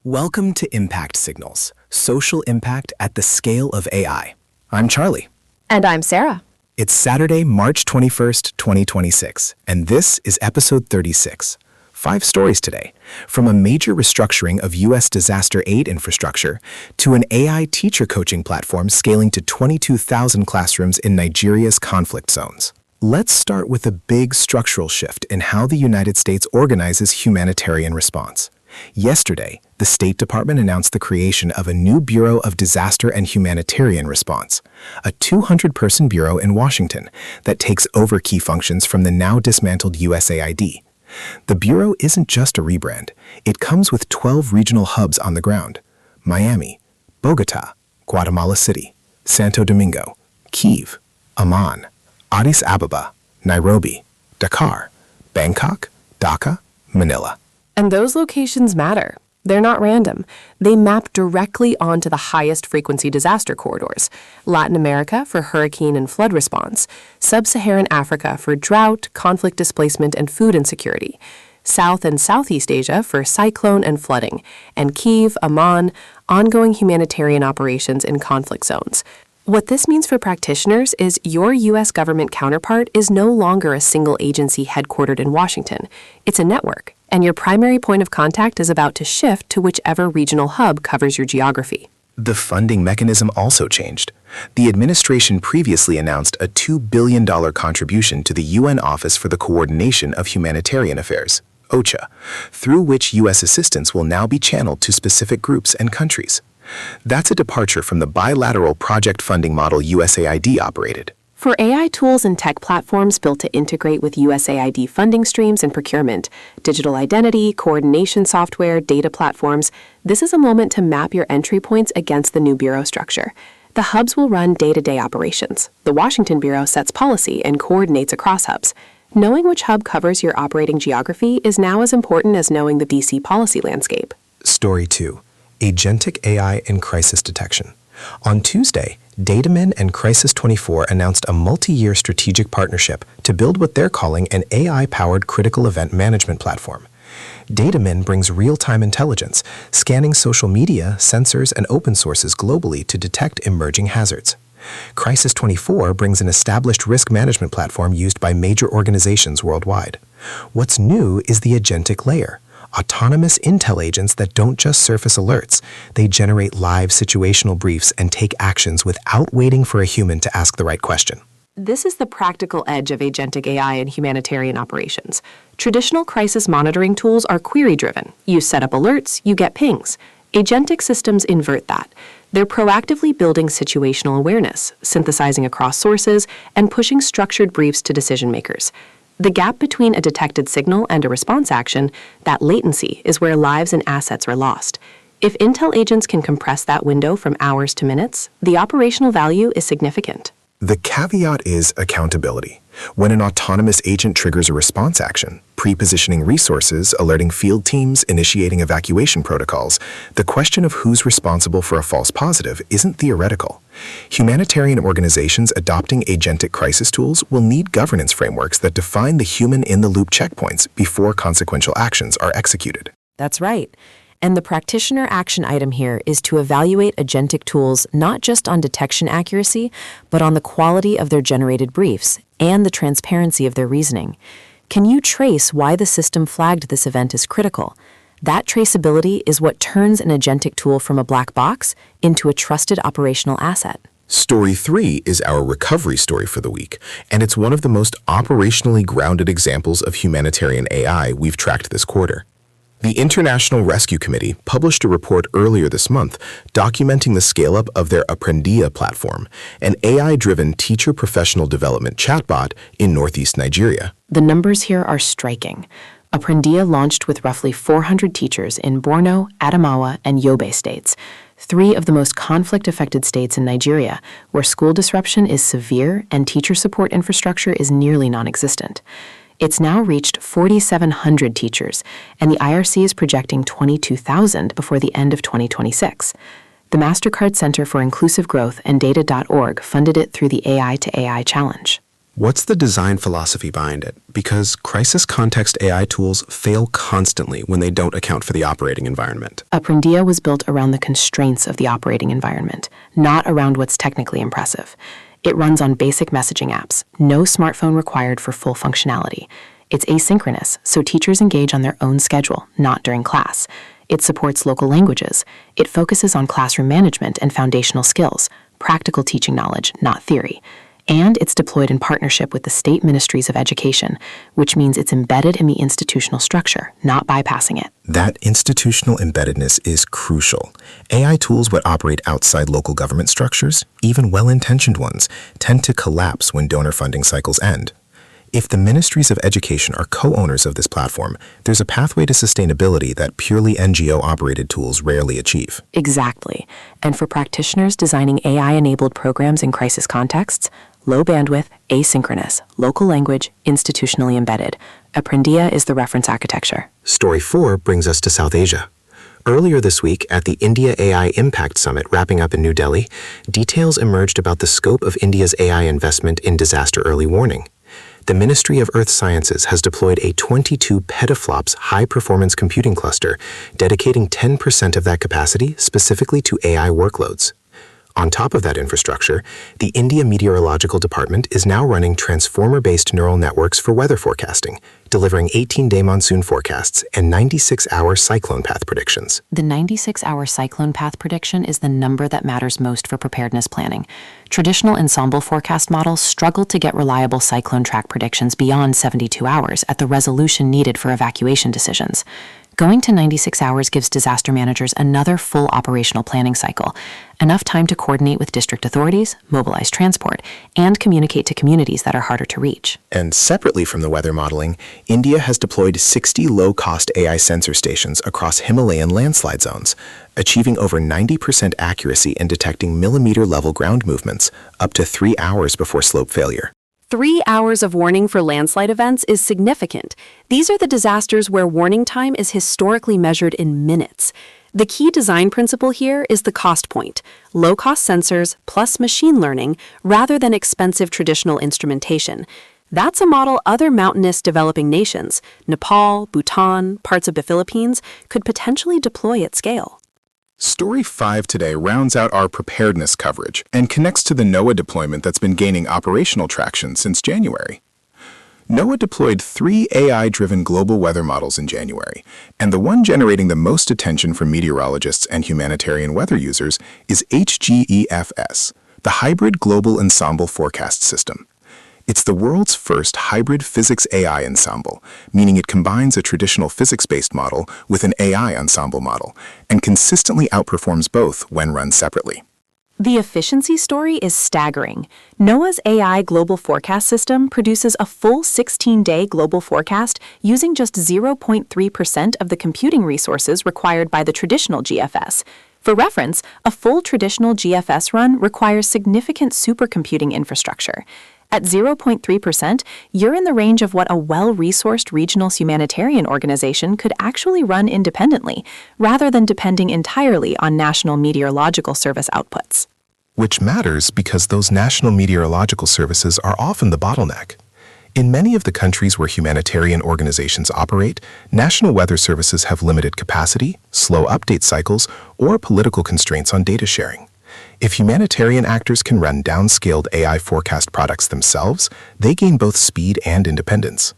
Welcome to Impact Signals, social impact at the scale of AI. I'm Charlie. And I'm Sarah. It's Saturday, March 21st, 2026, and this is episode 36. 5 stories today, from a major restructuring of U.S. disaster aid infrastructure to an AI teacher coaching platform scaling to 22,000 classrooms in Nigeria's conflict zones. Let's start with a big structural shift in how the United States organizes humanitarian response. Yesterday, the State Department announced the creation of a new Bureau of Disaster and Humanitarian Response, a 200-person bureau in Washington that takes over key functions from the now dismantled USAID. The bureau isn't just a rebrand. It comes with 12 regional hubs on the ground: Miami, Bogotá, Guatemala City, Santo Domingo, Kyiv, Amman, Addis Ababa, Nairobi, Dakar, Bangkok, Dhaka, Manila. And those locations matter. They're not random. They map directly onto the highest frequency disaster corridors: Latin America for hurricane and flood response, Sub-Saharan Africa for drought, conflict displacement, and food insecurity, South and Southeast Asia for cyclone and flooding, and Kyiv, Amman, ongoing humanitarian operations in conflict zones. What this means for practitioners is your U.S. government counterpart is no longer a single agency headquartered in Washington. It's a network, and your primary point of contact is about to shift to whichever regional hub covers your geography. The funding mechanism also changed. The administration previously announced a $2 billion contribution to the UN Office for the Coordination of Humanitarian Affairs, OCHA, through which U.S. assistance will now be channeled to specific groups and countries. That's a departure from the bilateral project funding model USAID operated. For AI tools and tech platforms built to integrate with USAID funding streams and procurement, digital identity, coordination software, data platforms, this is a moment to map your entry points against the new bureau structure. The hubs will run day-to-day operations. The Washington Bureau sets policy and coordinates across hubs. Knowing which hub covers your operating geography is now as important as knowing the DC policy landscape. Story 2. Agentic AI in Crisis Detection. On Tuesday, Dataminr-Crisis24 announced a multi-year strategic partnership to build what they're calling an AI-powered critical event management platform. Dataminr brings real-time intelligence, scanning social media, sensors, and open sources globally to detect emerging hazards. Crisis24 brings an established risk management platform used by major organizations worldwide. What's new is the agentic layer. Autonomous intel agents that don't just surface alerts. They generate live situational briefs and take actions without waiting for a human to ask the right question. This is the practical edge of agentic AI in humanitarian operations. Traditional crisis monitoring tools are query-driven. You set up alerts, you get pings. Agentic systems invert that. They're proactively building situational awareness, synthesizing across sources, and pushing structured briefs to decision makers. The gap between a detected signal and a response action, that latency, is where lives and assets are lost. If intel agents can compress that window from hours to minutes, the operational value is significant. The caveat is accountability. When an autonomous agent triggers a response action, pre-positioning resources, alerting field teams, initiating evacuation protocols, the question of who's responsible for a false positive isn't theoretical. Humanitarian organizations adopting agentic crisis tools will need governance frameworks that define the human-in-the-loop checkpoints before consequential actions are executed. That's right. And the practitioner action item here is to evaluate agentic tools not just on detection accuracy, but on the quality of their generated briefs and the transparency of their reasoning. Can you trace why the system flagged this event as critical? That traceability is what turns an agentic tool from a black box into a trusted operational asset. Story 3 is our recovery story for the week, and it's one of the most operationally grounded examples of humanitarian AI we've tracked this quarter. The International Rescue Committee published a report earlier this month documenting the scale-up of their Aprendia platform, an AI-driven teacher professional development chatbot in northeast Nigeria. The numbers here are striking. Aprendia launched with roughly 400 teachers in Borno, Adamawa, and Yobe states, 3 of the most conflict-affected states in Nigeria, where school disruption is severe and teacher support infrastructure is nearly non-existent. It's now reached 4,700 teachers, and the IRC is projecting 22,000 before the end of 2026. The MasterCard Center for Inclusive Growth and Data.org funded it through the AI to AI Challenge. What's the design philosophy behind it? Because crisis context AI tools fail constantly when they don't account for the operating environment. Aprendia was built around the constraints of the operating environment, not around what's technically impressive. It runs on basic messaging apps, no smartphone required for full functionality. It's asynchronous, so teachers engage on their own schedule, not during class. It supports local languages. It focuses on classroom management and foundational skills, practical teaching knowledge, not theory. And it's deployed in partnership with the state ministries of education, which means it's embedded in the institutional structure, not bypassing it. That institutional embeddedness is crucial. AI tools that operate outside local government structures, even well-intentioned ones, tend to collapse when donor funding cycles end. If the ministries of education are co-owners of this platform, there's a pathway to sustainability that purely NGO-operated tools rarely achieve. Exactly. And for practitioners designing AI-enabled programs in crisis contexts, low bandwidth, asynchronous, local language, institutionally embedded, Aprendia is the reference architecture. Story 4 brings us to South Asia. Earlier this week, at the India AI Impact Summit wrapping up in New Delhi, details emerged about the scope of India's AI investment in disaster early warning. The Ministry of Earth Sciences has deployed a 22 petaflops high-performance computing cluster, dedicating 10% of that capacity specifically to AI workloads. On top of that infrastructure, the India Meteorological Department is now running transformer-based neural networks for weather forecasting, delivering 18-day monsoon forecasts and 96-hour cyclone path predictions. The 96-hour cyclone path prediction is the number that matters most for preparedness planning. Traditional ensemble forecast models struggle to get reliable cyclone track predictions beyond 72 hours at the resolution needed for evacuation decisions. Going to 96 hours gives disaster managers another full operational planning cycle, enough time to coordinate with district authorities, mobilize transport, and communicate to communities that are harder to reach. And separately from the weather modeling, India has deployed 60 low-cost AI sensor stations across Himalayan landslide zones, achieving over 90% accuracy in detecting millimeter-level ground movements up to 3 hours before slope failure. 3 hours of warning for landslide events is significant. These are the disasters where warning time is historically measured in minutes. The key design principle here is the cost point, low-cost sensors plus machine learning rather than expensive traditional instrumentation. That's a model other mountainous developing nations, Nepal, Bhutan, parts of the Philippines, could potentially deploy at scale. Story 5 today rounds out our preparedness coverage and connects to the NOAA deployment that's been gaining operational traction since January. NOAA deployed 3 AI-driven global weather models in January, and the one generating the most attention from meteorologists and humanitarian weather users is HGEFS, the Hybrid Global Ensemble Forecast System. It's the world's first hybrid physics AI ensemble, meaning it combines a traditional physics-based model with an AI ensemble model, and consistently outperforms both when run separately. The efficiency story is staggering. NOAA's AI Global Forecast System produces a full 16-day global forecast using just 0.3% of the computing resources required by the traditional GFS. For reference, a full traditional GFS run requires significant supercomputing infrastructure. At 0.3%, you're in the range of what a well-resourced regional humanitarian organization could actually run independently, rather than depending entirely on National Meteorological Service outputs. Which matters because those national meteorological services are often the bottleneck. In many of the countries where humanitarian organizations operate, national weather services have limited capacity, slow update cycles, or political constraints on data sharing. If humanitarian actors can run downscaled AI forecast products themselves, they gain both speed and independence.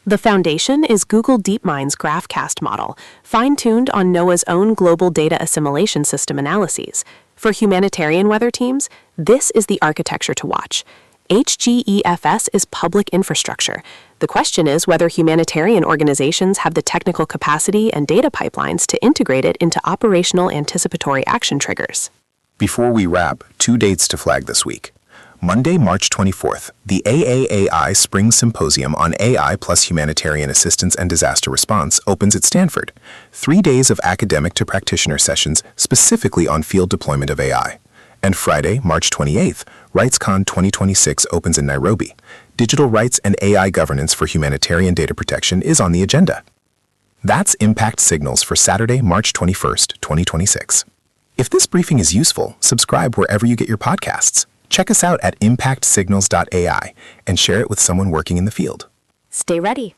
The foundation is Google DeepMind's GraphCast model, fine-tuned on NOAA's own global data assimilation system analyses. For humanitarian weather teams, this is the architecture to watch. HGEFS is public infrastructure. The question is whether humanitarian organizations have the technical capacity and data pipelines to integrate it into operational anticipatory action triggers. Before we wrap, 2 dates to flag this week. Monday, March 24th, the AAAI Spring Symposium on AI plus Humanitarian Assistance and Disaster Response opens at Stanford. 3 days of academic to practitioner sessions specifically on field deployment of AI. And Friday, March 28th, RightsCon 2026 opens in Nairobi. Digital rights and AI governance for humanitarian data protection is on the agenda. That's Impact Signals for Saturday, March 21st, 2026. If this briefing is useful, subscribe wherever you get your podcasts. Check us out at impactsignals.ai and share it with someone working in the field. Stay ready.